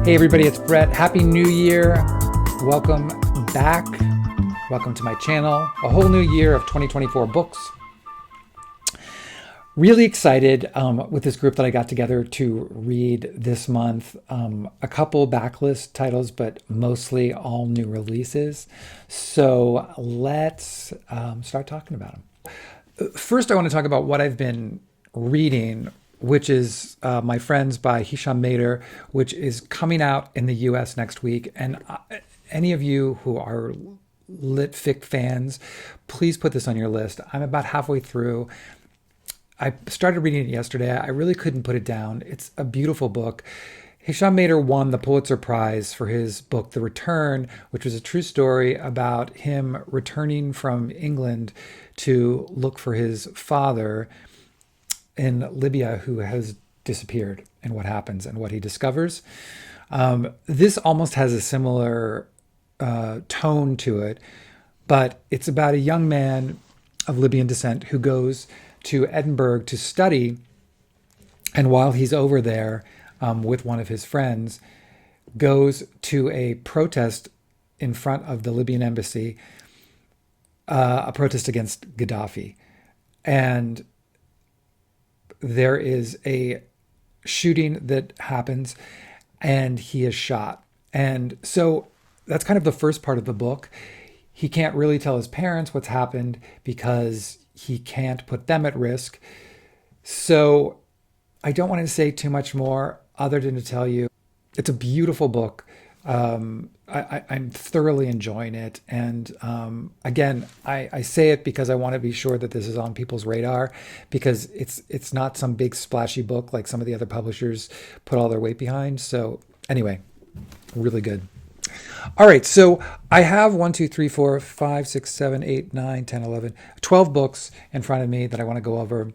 Hey everybody, it's Brett. Happy New Year. Welcome back. Welcome to my channel. A whole new year of 2024 books. Really excited with this group that I got together to read this month. A couple backlist titles, but mostly all new releases. So let's start talking about them. First, I want to talk about what I've been reading, which is My Friends by Hisham, which is coming out in the US next week. And any of you who are lit fic fans, please put this on your list. I'm about halfway through. I started reading it yesterday. I really couldn't put it down. It's a beautiful book. Hisham won the Pulitzer Prize for his book, The Return, which was a true story about him returning from England to look for his father in Libya, who has disappeared, and what happens and what he discovers. This almost has a similar tone to it, but it's about a young man of Libyan descent who goes to Edinburgh to study, and while he's over there with one of his friends, goes to a protest in front of the Libyan embassy, a protest against Gaddafi. And there is a shooting that happens and he is shot. And so that's kind of the first part of the book. He can't really tell his parents what's happened because he can't put them at risk. So I don't want to say too much more other than to tell you it's a beautiful book. I'm thoroughly enjoying it. And again, I say it because I want to be sure that this is on people's radar, because it's not some big splashy book like some of the other publishers put all their weight behind. So anyway, really good. All right, so I have 1, 2, 3, 4, 5, 6, 7, 8, 9, 10, 11, 12 books in front of me that I want to go over.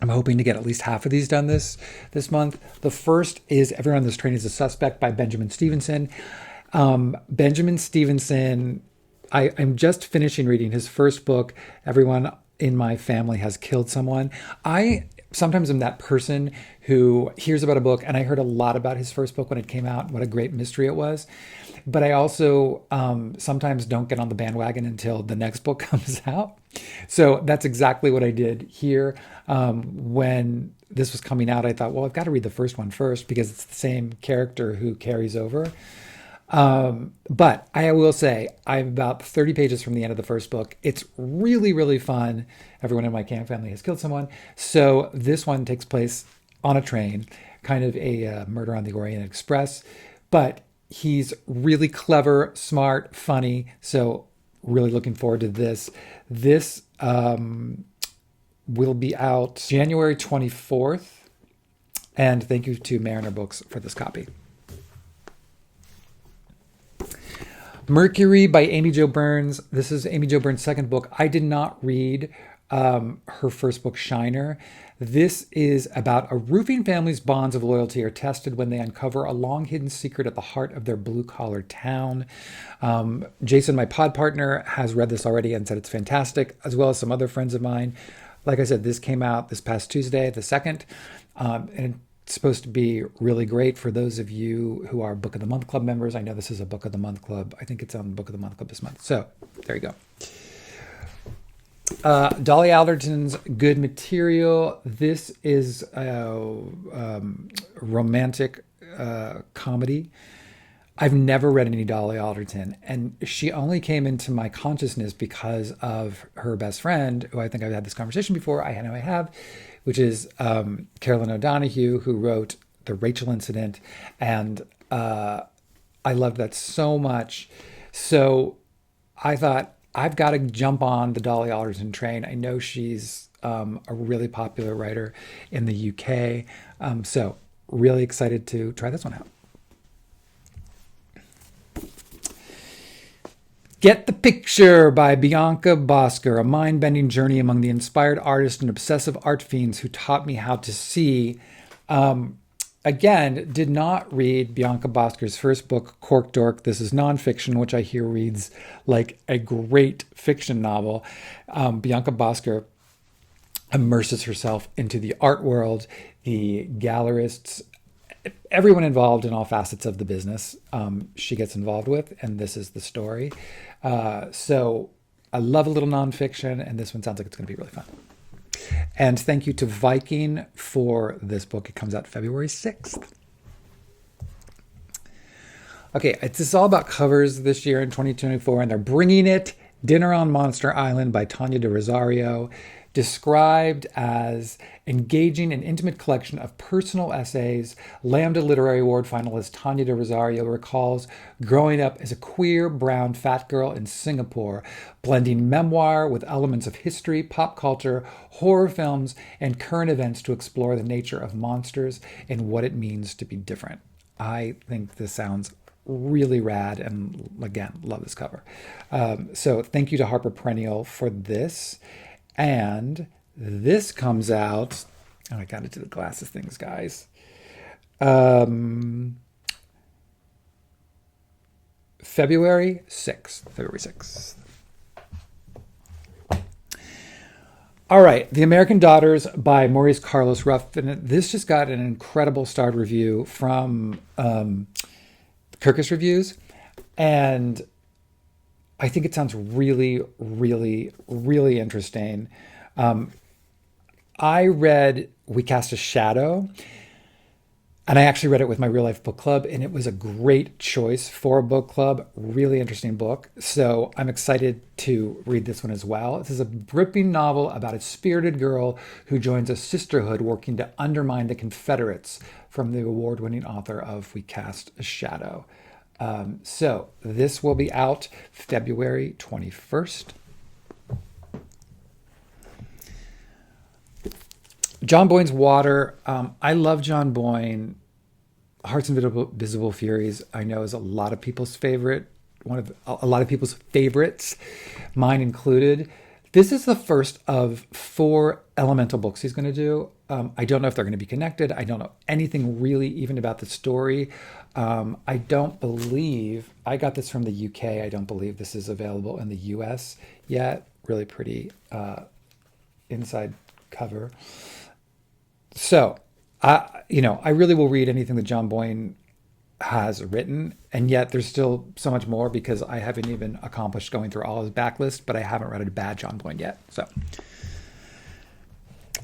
I'm hoping to get at least half of these done this month. The first is Everyone on This Train is a Suspect by Benjamin Stevenson. Benjamin Stevenson, I'm just finishing reading his first book, Everyone in My Family Has Killed Someone. I sometimes am that person who hears about a book, and I heard a lot about his first book when it came out, what a great mystery it was. But I also sometimes don't get on the bandwagon until the next book comes out. So that's exactly what I did here. When this was coming out, I thought, well, I've got to read the first one first because it's the same character who carries over. But I will say I'm about 30 pages from the end of the first book. It's really, really fun. Everyone in my family has killed someone. So this one takes place on a train, kind of a Murder on the Orient Express. But he's really clever, smart, funny. So really looking forward to this. This will be out January 24th. And thank you to Mariner Books for this copy. Mercury by Amy Jo Burns. This is Amy Jo Burns' second book. I did not read her first book, Shiner. This is about a roofing family's bonds of loyalty are tested when they uncover a long-hidden secret at the heart of their blue-collar town. Jason, my pod partner, has read this already and said it's fantastic, as well as some other friends of mine. Like I said, this came out this past Tuesday, the 2nd, and it's supposed to be really great for those of you who are Book of the Month Club members. I know this is a Book of the Month Club. I think it's on Book of the Month Club this month. So there you go. Dolly Alderton's Good Material. This is a romantic comedy. I've never read any Dolly Alderton, and she only came into my consciousness because of her best friend, who I think I've had this conversation before. I know I have, which is Carolyn O'Donoghue, who wrote The Rachel Incident, and I loved that so much. So I thought, I've got to jump on the Dolly Alderton train. I know she's a really popular writer in the UK. So really excited to try this one out. Get the Picture by Bianca Bosker, a mind-bending journey among the inspired artists and obsessive art fiends who taught me how to see. Again, did not read Bianca Bosker's first book, Cork Dork. This is nonfiction, which I hear reads like a great fiction novel. Bianca Bosker immerses herself into the art world, the gallerists, everyone involved in all facets of the business she gets involved with, and this is the story. So I love a little nonfiction, and this one sounds like it's going to be really fun. And thank you to Viking for this book. It comes out February 6th. Okay, it's all about covers this year in 2024, and they're bringing it. Dinner on Monster Island by Tania de Rozario, described as engaging an intimate collection of personal essays. Lambda Literary Award finalist Tania de Rozario recalls growing up as a queer, brown, fat girl in Singapore, blending memoir with elements of history, pop culture, horror films, and current events to explore the nature of monsters and what it means to be different. I think this sounds really rad, and again, love this cover. So thank you to Harper Perennial for this. And this comes out, oh, I gotta do the glasses things, guys. February 6th. All right, The American Daughters by Maurice Carlos Ruffin. This just got an incredible starred review from Kirkus Reviews, and I think it sounds really, really, really interesting. I read We Cast a Shadow, and I actually read it with my real life book club, and it was a great choice for a book club. Really interesting book. So I'm excited to read this one as well. This is a gripping novel about a spirited girl who joins a sisterhood working to undermine the Confederates, from the award-winning author of We Cast a Shadow. So this will be out February 21st. John Boyne's Water. I love John Boyne. Heart's Invisible Furies, I know, is a lot of people's favorite. A lot of people's favorites, mine included. This is the first of 4 elemental books he's going to do. I don't know if they're going to be connected. I don't know anything really even about the story. I don't believe, I got this from the UK. I don't believe this is available in the US yet. Really pretty inside cover. So, I really will read anything that John Boyne has written, and yet there's still so much more because I haven't even accomplished going through all his backlist, but I haven't read a bad John Boyne yet. So,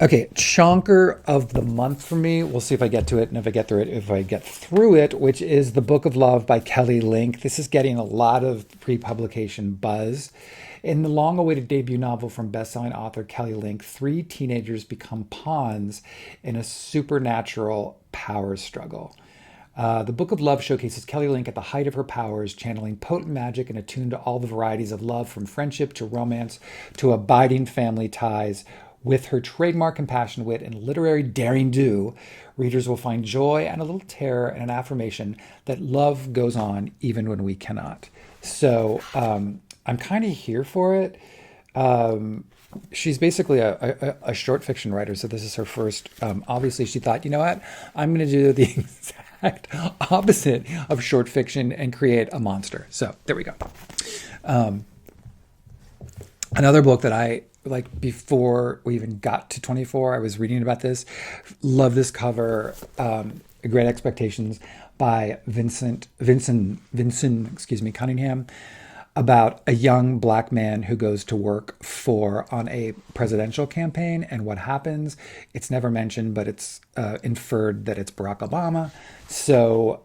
okay, chonker of the month for me. We'll see if I get to it, and if I get through it, which is The Book of Love by Kelly Link. This is getting a lot of pre-publication buzz. In the long-awaited debut novel from best-selling author Kelly Link, 3 teenagers become pawns in a supernatural power struggle. The Book of Love showcases Kelly Link at the height of her powers, channeling potent magic and attuned to all the varieties of love, from friendship to romance to abiding family ties. With her trademark compassion, wit, and literary daring-do, readers will find joy and a little terror and an affirmation that love goes on even when we cannot. So I'm kind of here for it. She's basically a short fiction writer, so this is her first. Obviously, she thought, you know what? I'm going to do the exact opposite of short fiction and create a monster. So there we go. Another book that I like before we even got to 24, I was reading about this. Love this cover. Great Expectations by Vinson, Cunningham, about a young black man who goes to work on a presidential campaign, and what happens. It's never mentioned, but it's inferred that it's Barack Obama. So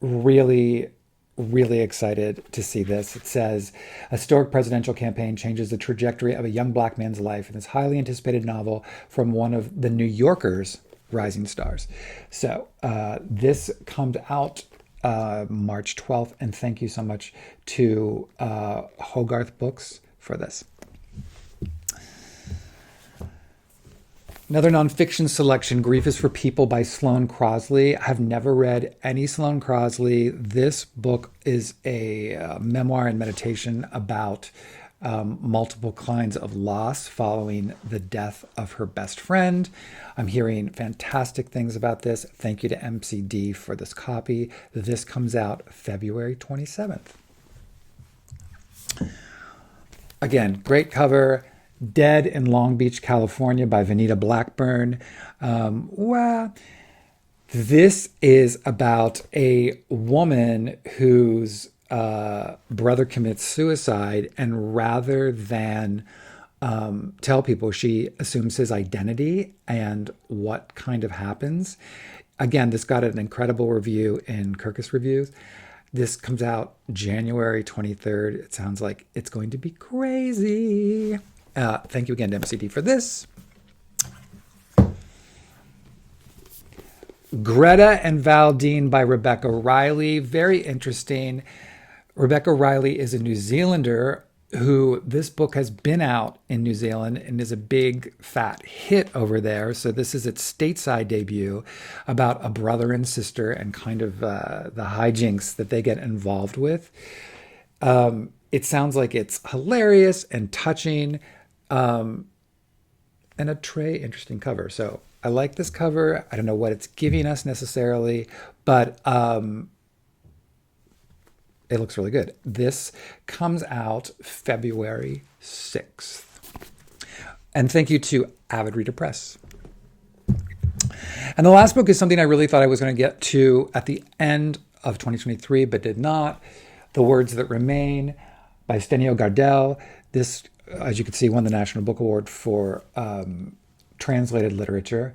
really, really excited to see this. It says, a historic presidential campaign changes the trajectory of a young black man's life in this highly anticipated novel from one of the New Yorker's rising stars. So this comes out March 12th, and thank you so much to Hogarth Books for this. Another nonfiction selection, Grief is for People by Sloane Crosley. I have never read any Sloane Crosley. This book is a memoir and meditation about multiple kinds of loss following the death of her best friend. I'm hearing fantastic things about this. Thank you to MCD for this copy. This comes out February 27th. Again, great cover. Dead in Long Beach, California by Venita Blackburn. This is about a woman whose brother commits suicide, and rather than tell people, she assumes his identity and what kind of happens. Again, this got an incredible review in Kirkus Reviews. This comes out January 23rd. It sounds like it's going to be crazy. Thank you again to MCD for this. Greta and Valdin by Rebecca Reilly. Very interesting. Rebecca Reilly is a New Zealander who, this book has been out in New Zealand and is a big fat hit over there. So this is its stateside debut about a brother and sister and kind of the hijinks that they get involved with. It sounds like it's hilarious and touching, and a interesting cover. So I like this cover. I don't know what it's giving us necessarily, but it looks really good. This comes out February 6th. And thank you to Avid Reader Press. And the last book is something I really thought I was going to get to at the end of 2023, but did not. The Words That Remain by Stenio Gardel. This, as you can see, won the National Book Award for translated literature.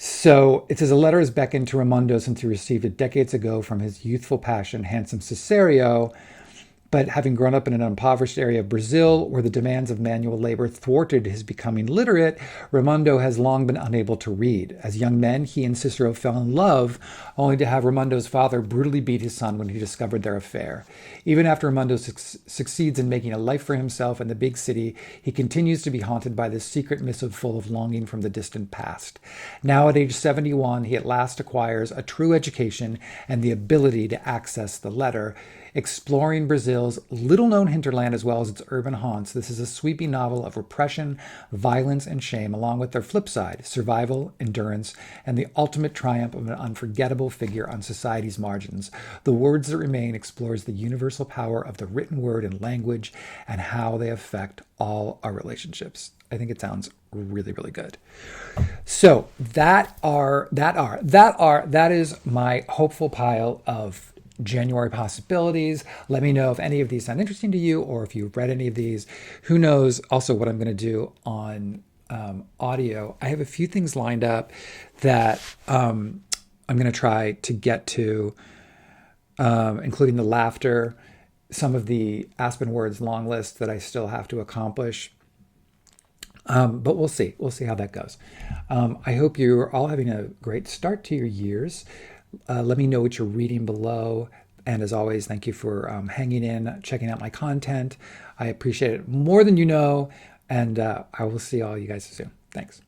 So it says, a letter is beckoned to Raimondo since he received it decades ago from his youthful passion, handsome Cesario. But having grown up in an impoverished area of Brazil where the demands of manual labor thwarted his becoming literate, Raimondo has long been unable to read. As young men, he and Cicero fell in love, only to have Raimondo's father brutally beat his son when he discovered their affair. Even after Raimondo succeeds in making a life for himself in the big city, he continues to be haunted by this secret missive full of longing from the distant past. Now at age 71, he at last acquires a true education and the ability to access the letter. Exploring Brazil's little-known hinterland as well as its urban haunts, this is a sweeping novel of repression, violence, and shame, along with their flip side, survival, endurance, and the ultimate triumph of an unforgettable figure on society's margins. The Words That Remain explores the universal power of the written word and language and how they affect all our relationships. I think it sounds really, really good. So that is my hopeful pile of January possibilities. Let me know if any of these sound interesting to you, or if you've read any of these. Who knows also what I'm going to do on audio. I have a few things lined up that I'm going to try to get to, including the laughter, some of the Aspen Words long list that I still have to accomplish. But we'll see. We'll see how that goes. I hope you're all having a great start to your years. Let me know what you're reading below. And as always, thank you for hanging in, checking out my content. I appreciate it more than you know. And I will see all you guys soon. Thanks.